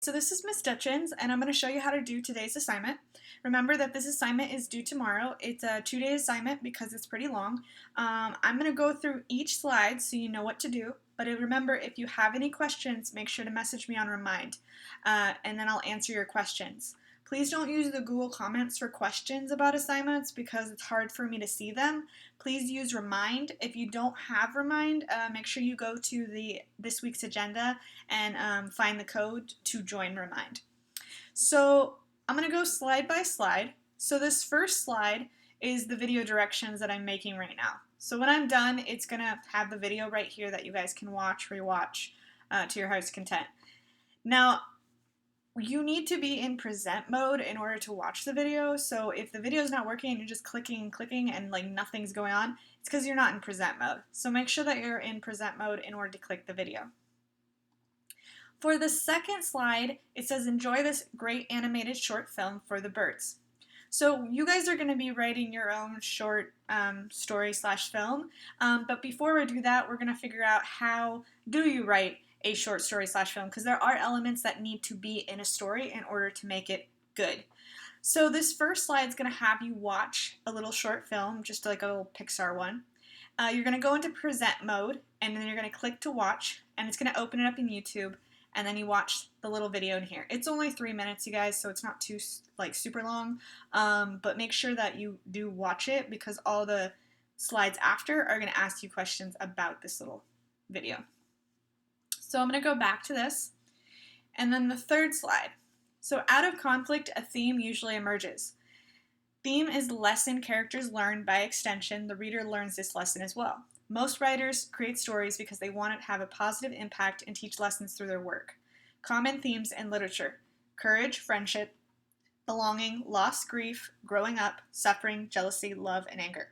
So this is Miss Dutchins, and I'm going to show you how to do today's assignment. Remember that this assignment is due tomorrow. It's a 2-day assignment because it's pretty long. I'm going to go through each slide so you know what to do. But remember, if you have any questions, make sure to message me on Remind, and then I'll answer your questions. Please don't use the Google Comments for questions about assignments because it's hard for me to see them. Please use Remind. If you don't have Remind, make sure you go to this week's agenda and find the code to join Remind. So I'm going to go slide by slide. So this first slide is the video directions that I'm making right now. So when I'm done, it's going to have the video right here that you guys can watch, rewatch to your heart's content. Now, you need to be in present mode in order to watch the video. So if the video is not working and you're just clicking and clicking and like nothing's going on, it's because you're not in present mode. So make sure that you're in present mode in order to click the video. For the second slide, it says enjoy this great animated short film for the birds. So you guys are going to be writing your own short story/film, but before we do that, we're going to figure out how do you write a short story/film, because there are elements that need to be in a story in order to make it good. So this first slide is going to have you watch a little short film, just like a little Pixar one. You're going to go into present mode, and then you're going to click to watch, and it's going to open it up in YouTube, and then you watch the little video in here. It's only 3 minutes, you guys, so it's not too super long, but make sure that you do watch it because all the slides after are going to ask you questions about this little video. So I'm going to go back to this, and then the third slide. So out of conflict, a theme usually emerges. Theme is lesson characters learn. By extension, the reader learns this lesson as well. Most writers create stories because they want to have a positive impact and teach lessons through their work. Common themes in literature: courage, friendship, belonging, loss, grief, growing up, suffering, jealousy, love, and anger.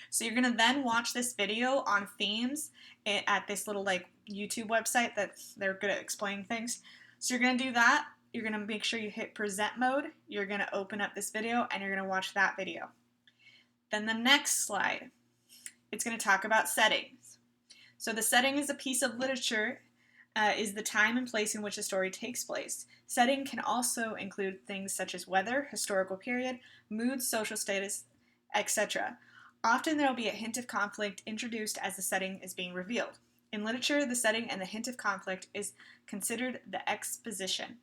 So you're going to then watch this video on themes at this little YouTube website that they're good at explaining things. So you're going to do that. You're going to make sure you hit present mode. You're going to open up this video and you're going to watch that video. Then the next slide, it's going to talk about settings. So the setting is a piece of literature, is the time and place in which a story takes place. Setting can also include things such as weather, historical period, mood, social status, etc. Often there will be a hint of conflict introduced as the setting is being revealed. In literature, the setting and the hint of conflict is considered the exposition.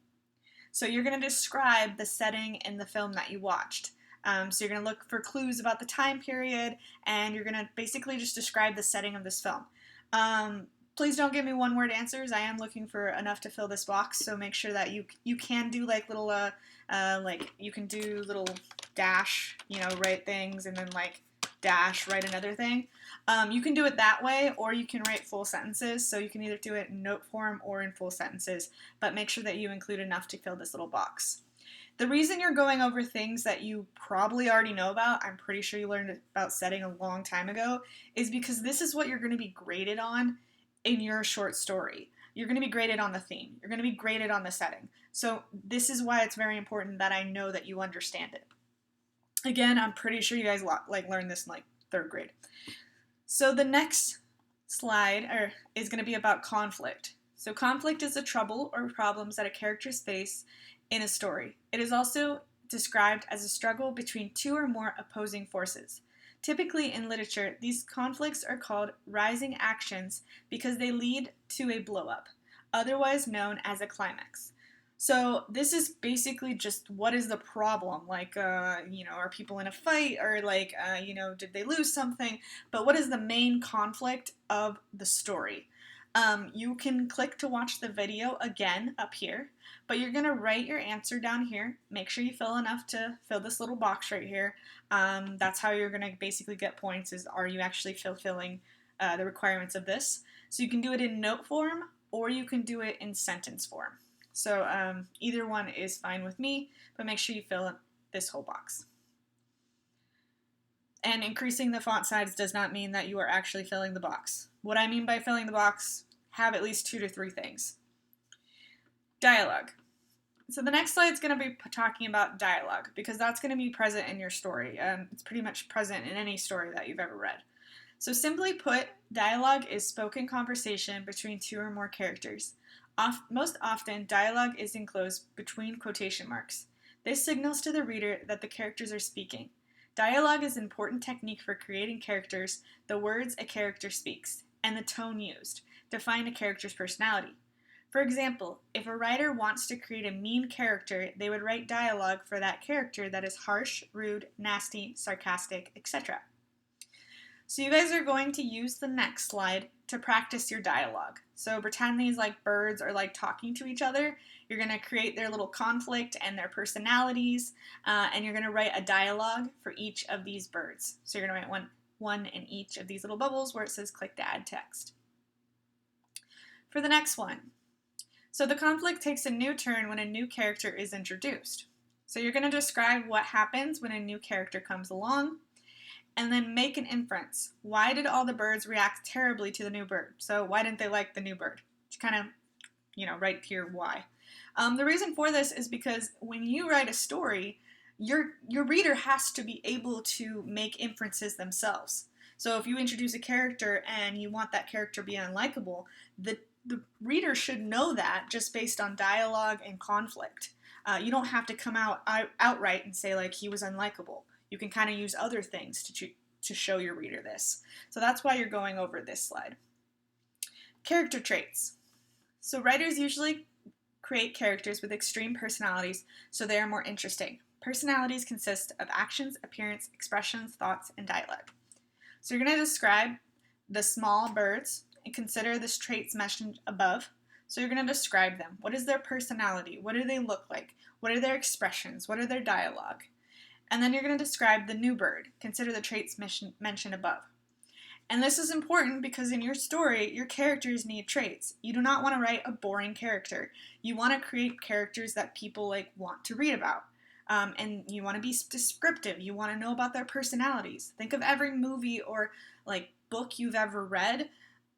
So you're going to describe the setting in the film that you watched. So you're going to look for clues about the time period, and you're going to basically just describe the setting of this film. Please don't give me one-word answers. I am looking for enough to fill this box, so make sure that you can do little you can do little dash, write things, and then dash, write another thing. You can do it that way, or you can write full sentences, so you can either do it in note form or in full sentences, but make sure that you include enough to fill this little box. The reason you're going over things that you probably already know about, I'm pretty sure you learned about setting a long time ago, is because this is what you're going to be graded on in your short story. You're going to be graded on the theme. You're going to be graded on the setting. So this is why it's very important that I know that you understand it. Again, I'm pretty sure you guys learned this in 3rd grade. So the next slide is going to be about conflict. So conflict is the trouble or problems that a characters face in a story. It is also described as a struggle between 2 or more opposing forces. Typically in literature, these conflicts are called rising actions because they lead to a blow-up, otherwise known as a climax. So this is basically just what is the problem, are people in a fight, or did they lose something? But what is the main conflict of the story? You can click to watch the video again up here, but you're going to write your answer down here. Make sure you fill enough to fill this little box right here. That's how you're going to basically get points, is are you actually fulfilling the requirements of this. So you can do it in note form, or you can do it in sentence form. So either one is fine with me, but make sure you fill this whole box. And increasing the font size does not mean that you are actually filling the box. What I mean by filling the box, have at least 2 to 3 things. Dialogue. So the next slide is going to be talking about dialogue, because that's going to be present in your story. It's pretty much present in any story that you've ever read. So simply put, dialogue is spoken conversation between 2 or more characters. Most often, dialogue is enclosed between quotation marks. This signals to the reader that the characters are speaking. Dialogue is an important technique for creating characters, the words a character speaks, and the tone used, define a character's personality. For example, if a writer wants to create a mean character, they would write dialogue for that character that is harsh, rude, nasty, sarcastic, etc. So you guys are going to use the next slide to practice your dialogue. So pretend these like birds are like talking to each other. You're going to create their little conflict and their personalities, and you're going to write a dialogue for each of these birds. So you're going to write one in each of these little bubbles where it says click to add text. For the next one, so the conflict takes a new turn when a new character is introduced. So you're going to describe what happens when a new character comes along, and then make an inference. Why did all the birds react terribly to the new bird? So why didn't they like the new bird? Just kind of, write here why. The reason for this is because when you write a story, your reader has to be able to make inferences themselves. So if you introduce a character and you want that character to be unlikable, the reader should know that just based on dialogue and conflict. You don't have to come outright and say like he was unlikable. You can kind of use other things to show your reader this. So that's why you're going over this slide. Character traits. So writers usually create characters with extreme personalities so they are more interesting. Personalities consist of actions, appearance, expressions, thoughts, and dialogue. So you're going to describe the small birds and consider the traits mentioned above. So you're going to describe them. What is their personality? What do they look like? What are their expressions? What are their dialogue? And then you're going to describe the new bird. Consider the traits mentioned above. And this is important because in your story, your characters need traits. You do not want to write a boring character. You want to create characters that people want to read about. And you want to be descriptive. You want to know about their personalities. Think of every movie or book you've ever read.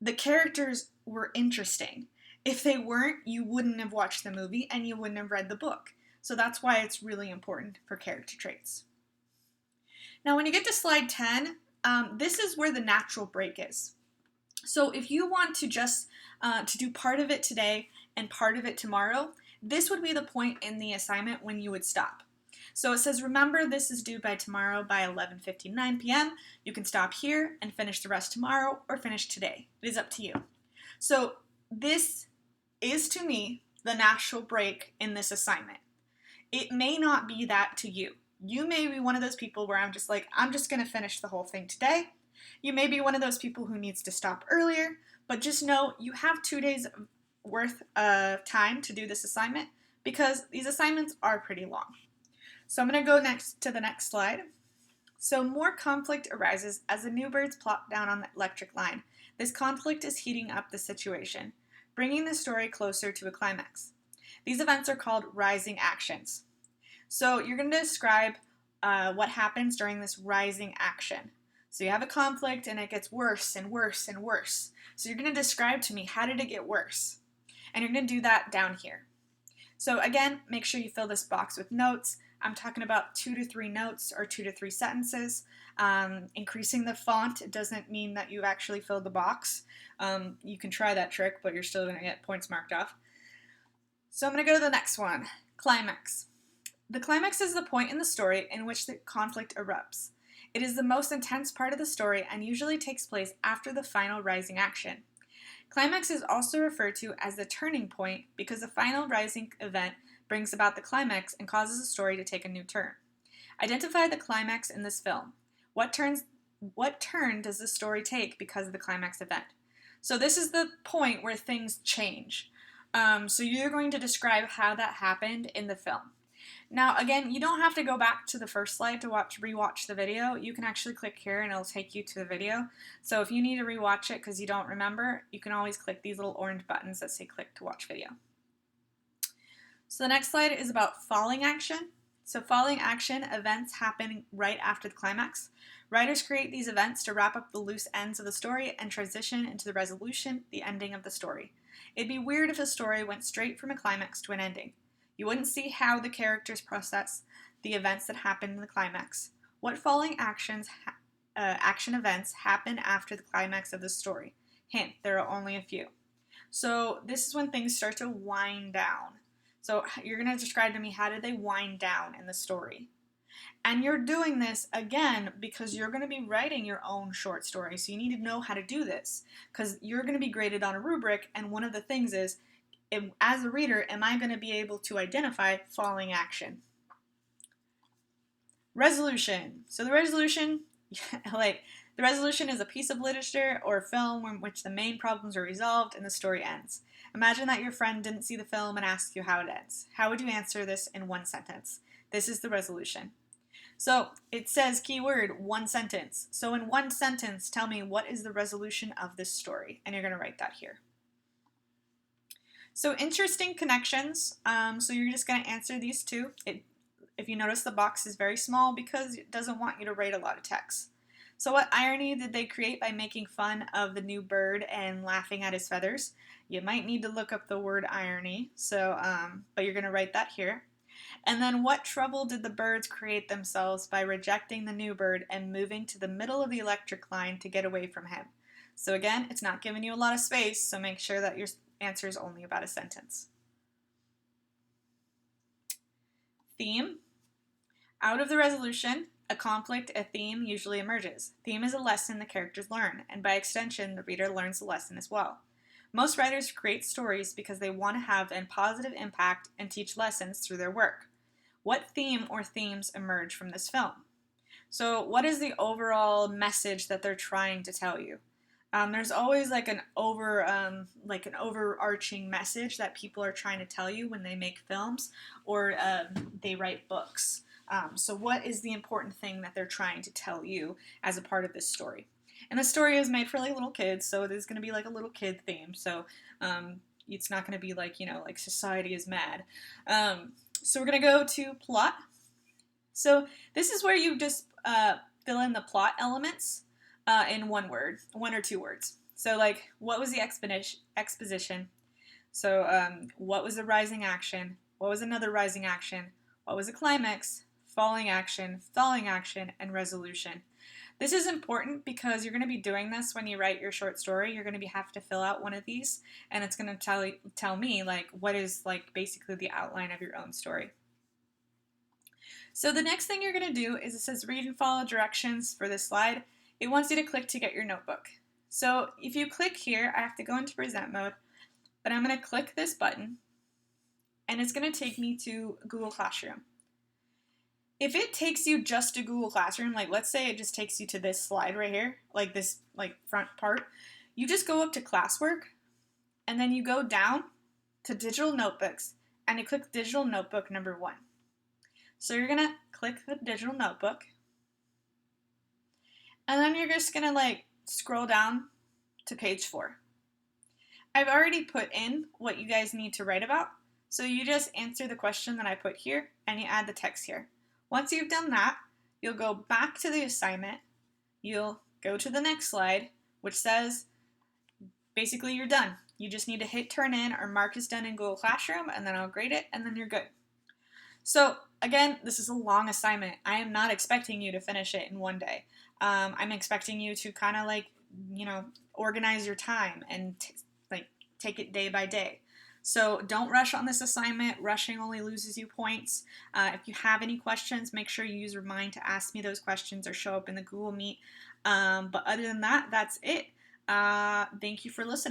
The characters were interesting. If they weren't, you wouldn't have watched the movie and you wouldn't have read the book. So that's why it's really important for character traits. Now when you get to slide 10, this is where the natural break is. So if you want to just to do part of it today and part of it tomorrow, this would be the point in the assignment when you would stop. So it says, remember this is due by tomorrow by 11:59 p.m. You can stop here and finish the rest tomorrow or finish today. It is up to you. So this is to me the natural break in this assignment. It may not be that to you. You may be one of those people where I'm just going to finish the whole thing today. You may be one of those people who needs to stop earlier, but just know you have 2 days worth of time to do this assignment because these assignments are pretty long. So I'm going to go next to the next slide. So more conflict arises as the new birds plop down on the electric line. This conflict is heating up the situation, bringing the story closer to a climax. These events are called rising actions. So you're going to describe what happens during this rising action. So you have a conflict and it gets worse and worse and worse. So you're going to describe to me, how did it get worse? And you're going to do that down here. So again, make sure you fill this box with notes. I'm talking about 2 to 3 notes or 2 to 3 sentences. Increasing the font, it doesn't mean that you actually filled the box. You can try that trick, but you're still going to get points marked off. So I'm going to go to the next one, climax. The climax is the point in the story in which the conflict erupts. It is the most intense part of the story and usually takes place after the final rising action. Climax is also referred to as the turning point because the final rising event brings about the climax and causes the story to take a new turn. Identify the climax in this film. What turn does the story take because of the climax event? So this is the point where things change. So you're going to describe how that happened in the film. Now, again, you don't have to go back to the first slide to rewatch the video. You can actually click here and it'll take you to the video. So if you need to rewatch it because you don't remember, you can always click these little orange buttons that say click to watch video. So the next slide is about falling action. So falling action, events happen right after the climax. Writers create these events to wrap up the loose ends of the story and transition into the resolution, the ending of the story. It'd be weird if a story went straight from a climax to an ending. You wouldn't see how the characters process the events that happen in the climax. What falling action events happen after the climax of the story? Hint, there are only a few. So this is when things start to wind down. So you're going to describe to me, how did they wind down in the story? And you're doing this again because you're going to be writing your own short story. So you need to know how to do this because you're going to be graded on a rubric. And one of the things is, as a reader, am I going to be able to identify falling action? Resolution. So the resolution, the resolution is a piece of literature or film in which the main problems are resolved and the story ends. Imagine that your friend didn't see the film and asked you how it ends. How would you answer this in one sentence? This is the resolution. So it says keyword, one sentence. So in one sentence, tell me, what is the resolution of this story? And you're going to write that here. So interesting connections. So you're just going to answer these two. If you notice, the box is very small because it doesn't want you to write a lot of text. So what irony did they create by making fun of the new bird and laughing at his feathers? You might need to look up the word irony, but you're going to write that here. And then what trouble did the birds create themselves by rejecting the new bird and moving to the middle of the electric line to get away from him? So again, it's not giving you a lot of space, so make sure that your answer is only about a sentence. Theme. Out of the resolution, a conflict, a theme usually emerges. Theme is a lesson the characters learn, and by extension, the reader learns the lesson as well. Most writers create stories because they want to have a positive impact and teach lessons through their work. What theme or themes emerge from this film? So what is the overall message that they're trying to tell you? There's always like an overarching message that people are trying to tell you when they make films or they write books. So what is the important thing that they're trying to tell you as a part of this story? And the story is made for like little kids, so it is going to be like a little kid theme. So it's not going to be like, like society is mad. So we're going to go to plot. So this is where you just fill in the plot elements in one word, one or two words. So like, what was the exposition? So what was the rising action? What was another rising action? What was the climax? Falling action, falling action, and resolution. This is important because you're going to be doing this when you write your short story. You're going to have to fill out one of these, and it's going to tell me like what is like basically the outline of your own story. So the next thing you're going to do is, it says read and follow directions for this slide. It wants you to click to get your notebook. So if you click here, I have to go into present mode, but I'm going to click this button, and it's going to take me to Google Classroom. If it takes you just to Google Classroom, like let's say it just takes you to this slide right here, like this like front part, you just go up to classwork and then you go down to digital notebooks and you click digital notebook number 1. So you're gonna click the digital notebook and then you're just gonna like scroll down to page 4. I've already put in what you guys need to write about, so you just answer the question that I put here and you add the text here. Once you've done that, you'll go back to the assignment, you'll go to the next slide, which says basically you're done. You just need to hit turn in or mark as done in Google Classroom, and then I'll grade it, and then you're good. So again, this is a long assignment. I am not expecting you to finish it in one day. I'm expecting you to kind of like, organize your time and take it day by day. So don't rush on this assignment. Rushing only loses you points. If you have any questions, make sure you use Remind to ask me those questions or show up in the Google Meet. But other than that, that's it. Thank you for listening.